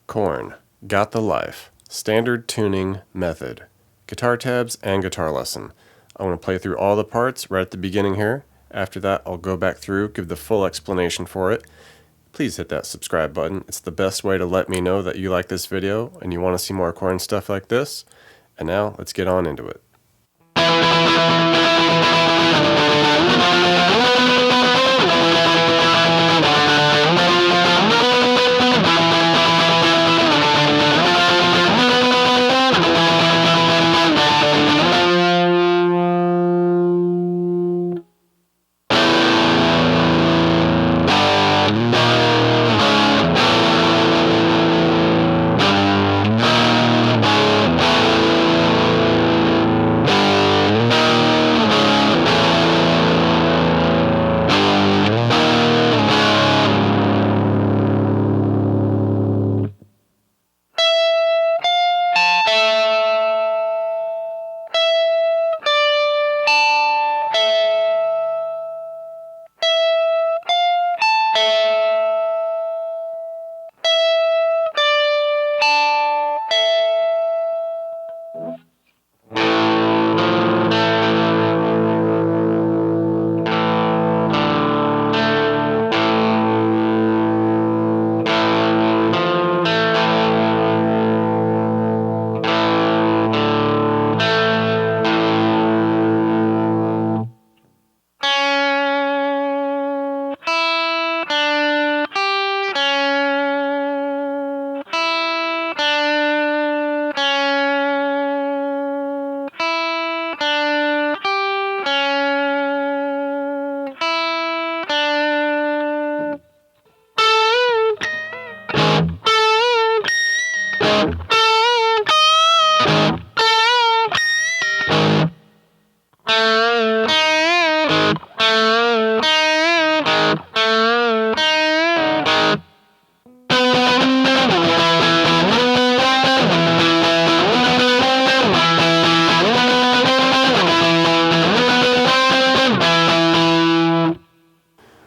Korn, Got the Life, Standard Tuning Method, Guitar Tabs and Guitar Lesson. I want to play through all the parts right at the beginning here. After that, I'll go back through, give the full explanation for it. Please hit that subscribe button. It's the best way to let me know that you like this video and you want to see more Korn stuff like this. And now, let's get on into it.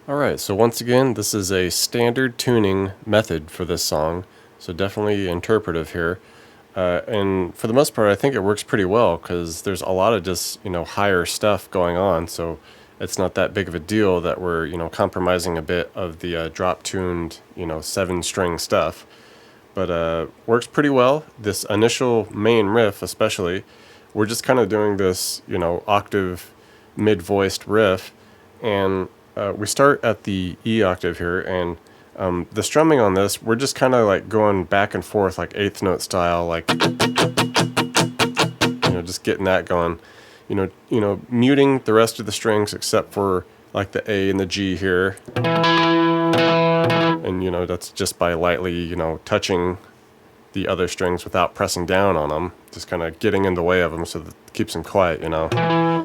Alright, so once again, this is a standard tuning method for this song, so definitely interpretive here. And for the most part, I think it works pretty well because there's a lot of just, higher stuff going on, so it's not that big of a deal that we're, compromising a bit of the drop-tuned, 7-string stuff. But works pretty well. This initial main riff especially, we're just kind of doing this, octave mid-voiced riff, and we start at the E octave here, and the strumming on this, we're just kind of like going back and forth like eighth note style, like just getting that going. Muting the rest of the strings except for like the A and the G here, and that's just by lightly touching the other strings without pressing down on them, just kind of getting in the way of them so that it keeps them quiet.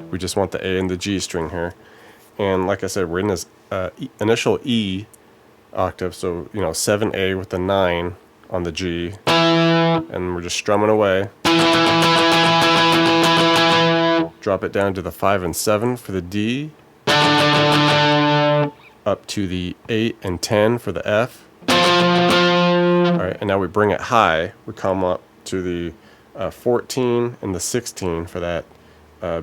We just want the A and the G string here. And like I said, we're in this initial E octave, so 7A with the 9 on the G, and we're just strumming away. Drop it down to the 5 and 7 for the D, up to the 8 and 10 for the F. Alright, and now we bring it high. We come up to the 14 and the 16 for that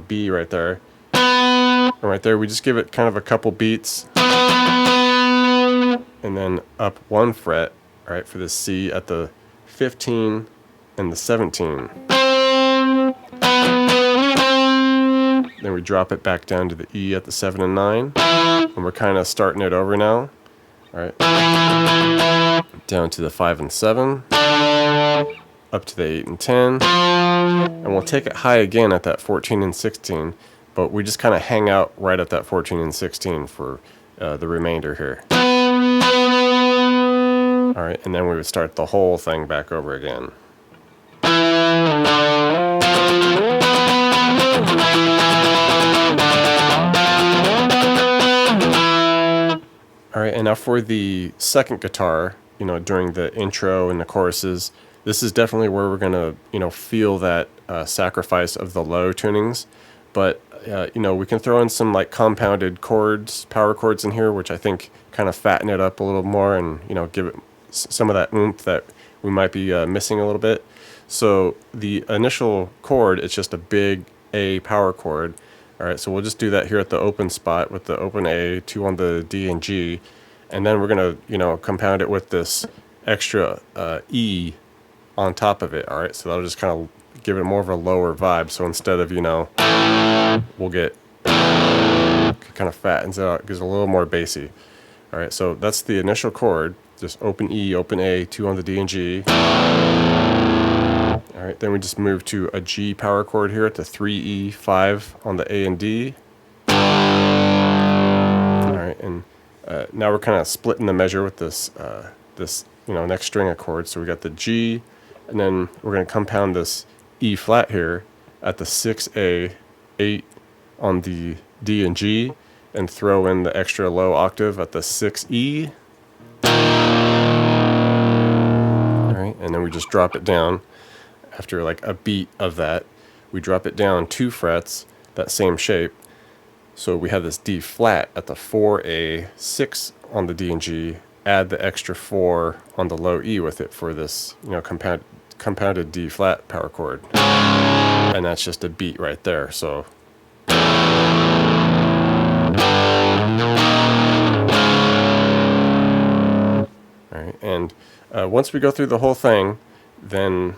B right there. And right there, we just give it kind of a couple beats, and then up 1 fret, right, for the C at the 15 and the 17. Then we drop it back down to the E at the 7 and 9, and we're kind of starting it over now. All right, down to the 5 and 7, up to the 8 and 10, and we'll take it high again at that 14 and 16. But we just kind of hang out right at that 14 and 16 for the remainder here. Alright, and then we would start the whole thing back over again. Alright, and now for the second guitar, during the intro and the choruses, this is definitely where we're going to, feel that sacrifice of the low tunings. But we can throw in some like compounded chords, power chords in here, which I think kind of fatten it up a little more and give it some of that oomph that we might be missing a little bit. So the initial chord, it's just a big A power chord. All right, so we'll just do that here at the open spot with the open A, 2 on the D and G, and then we're gonna, compound it with this extra E on top of it. All right, so that'll just kind of give it more of a lower vibe. So instead of, we'll get kind of fattens it out, gives a little more bassy. All right, so that's the initial chord, just open E, open A, 2 on the D and G. All right, then we just move to a G power chord here at the 3E, 5 on the A and D. All right, and now we're kind of splitting the measure with this next string of chords. So we got the G, and then we're going to compound this E flat here at the 6A, 8 on the D and G, and throw in the extra low octave at the 6E. All right, and then we just drop it down. After like a beat of that, we drop it down 2 frets, that same shape. So we have this D flat at the 4A, 6 on the D and G, add the extra 4 on the low E with it for this, compounded D flat power chord. And that's just a beat right there. So all right, and once we go through the whole thing, then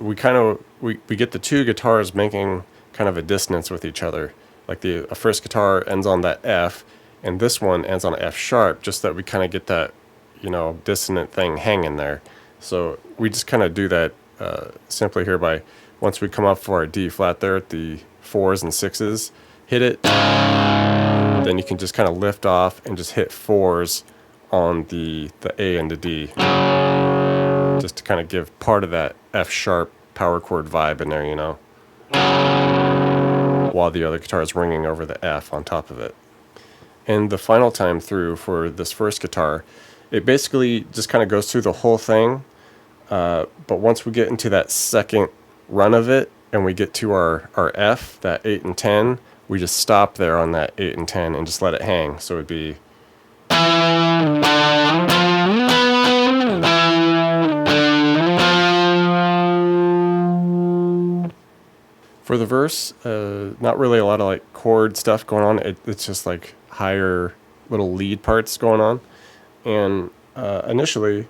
we get the 2 guitars making kind of a dissonance with each other. Like the first guitar ends on that F, and this one ends on F sharp, just that we kind of get that, dissonant thing hanging there. So we just kind of do that simply here by, once we come up for our D flat there at the 4s and 6s, hit it, then you can just kind of lift off and just hit 4s on the A and the D, just to kind of give part of that F sharp power chord vibe in there, while the other guitar is ringing over the F on top of it. And the final time through for this first guitar, it basically just kind of goes through the whole thing, but once we get into that second run of it and we get to our F, that 8 and 10, we just stop there on that 8 and 10 and just let it hang. So it'd be for the verse, not really a lot of like chord stuff going on. It's just like higher little lead parts going on. And initially,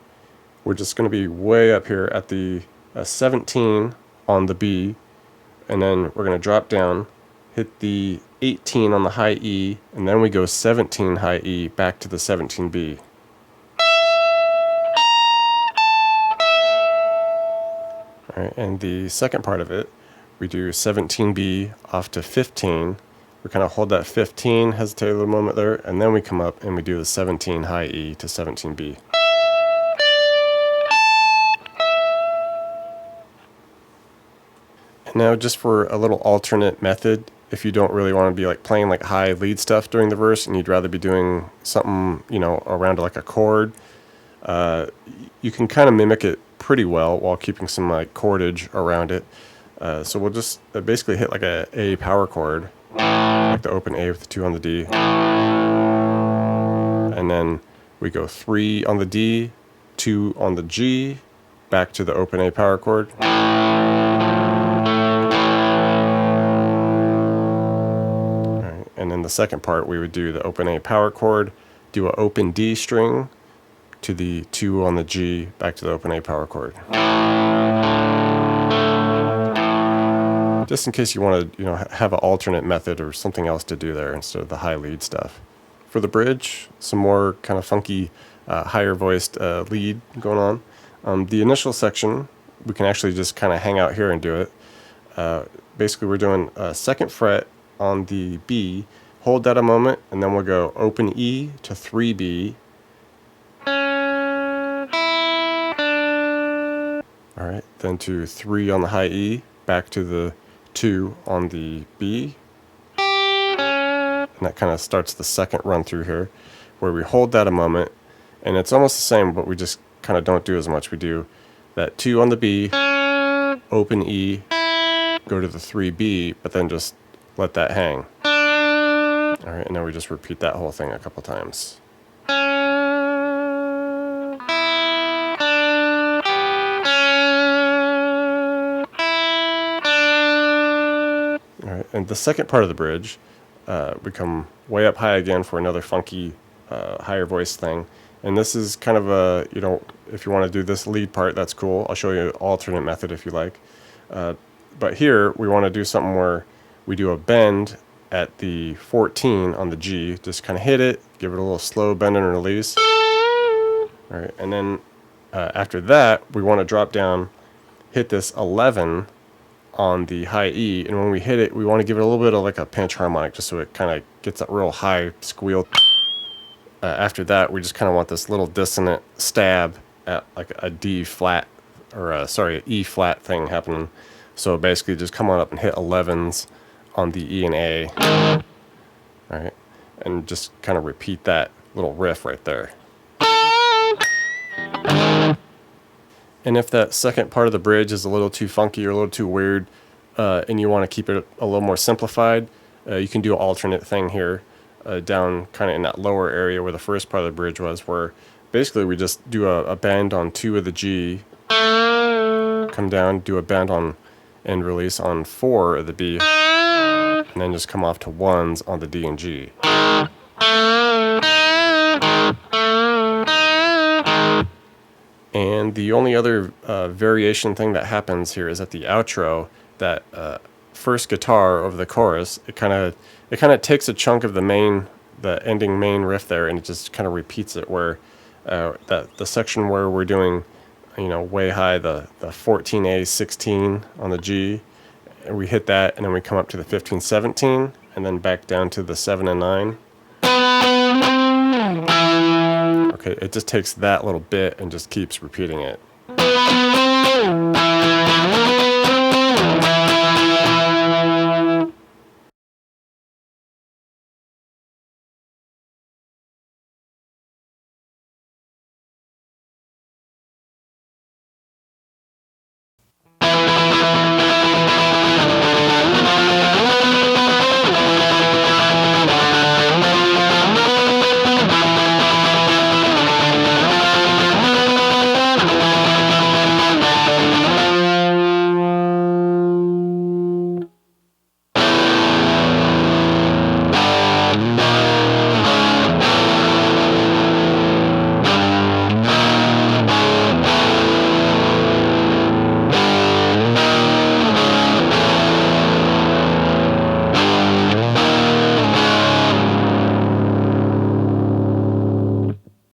we're just going to be way up here at the 17 on the B, and then we're going to drop down, hit the 18 on the high E, and then we go 17 high E back to the 17 B. All right, and the second part of it, we do 17B off to 15. We kind of hold that 15, hesitate a little moment there, and then we come up and we do the 17 high E to 17B. And now just for a little alternate method, if you don't really want to be like playing like high lead stuff during the verse and you'd rather be doing something, around like a chord, you can kind of mimic it pretty well while keeping some like chordage around it. So we'll just basically hit like a A power chord, like the open A with the 2 on the D. And then we go 3 on the D, 2 on the G, back to the open A power chord. Alright, and then the second part we would do the open A power chord, do an open D string to the 2 on the G, back to the open A power chord. Just in case you want to, have an alternate method or something else to do there instead of the high lead stuff. For the bridge, some more kind of funky, higher voiced lead going on. The initial section, we can actually just kind of hang out here and do it. Basically, we're doing a 2nd fret on the B, hold that a moment, and then we'll go open E to 3B. All right, then to 3 on the high E, back to the 2 on the B, and that kind of starts the second run through here, where we hold that a moment, and it's almost the same, but we just kind of don't do as much. We do that 2 on the B, open E, go to the 3B, but then just let that hang. All right, and now we just repeat that whole thing a couple times. And the second part of the bridge, we come way up high again for another funky higher voice thing. And this is kind of a, if you want to do this lead part, that's cool. I'll show you an alternate method if you like. But here we want to do something where we do a bend at the 14 on the G. Just kind of hit it, give it a little slow bend and release. All right, and then after that, we want to drop down, hit this 11 on the high E, and when we hit it, we want to give it a little bit of like a pinch harmonic, just so it kind of gets that real high squeal. After that, we just kind of want this little dissonant stab at like a D flat, or an E flat thing happening. So basically, just come on up and hit 11s on the E and A, right, and just kind of repeat that little riff right there. And if that second part of the bridge is a little too funky or a little too weird, and you want to keep it a little more simplified, you can do an alternate thing here, down kind of in that lower area where the first part of the bridge was, where basically we just do a bend on 2 of the G, come down, do a bend on and release on 4 of the B, and then just come off to 1s on the D and G. And the only other variation thing that happens here is at the outro, that first guitar over the chorus, it kind of takes a chunk of the ending main riff there, and it just kind of repeats it, where the section where we're doing, way high, the 14A 16 on the G, and we hit that, and then we come up to the 15 17, and then back down to the 7 and 9. Okay, it just takes that little bit and just keeps repeating it.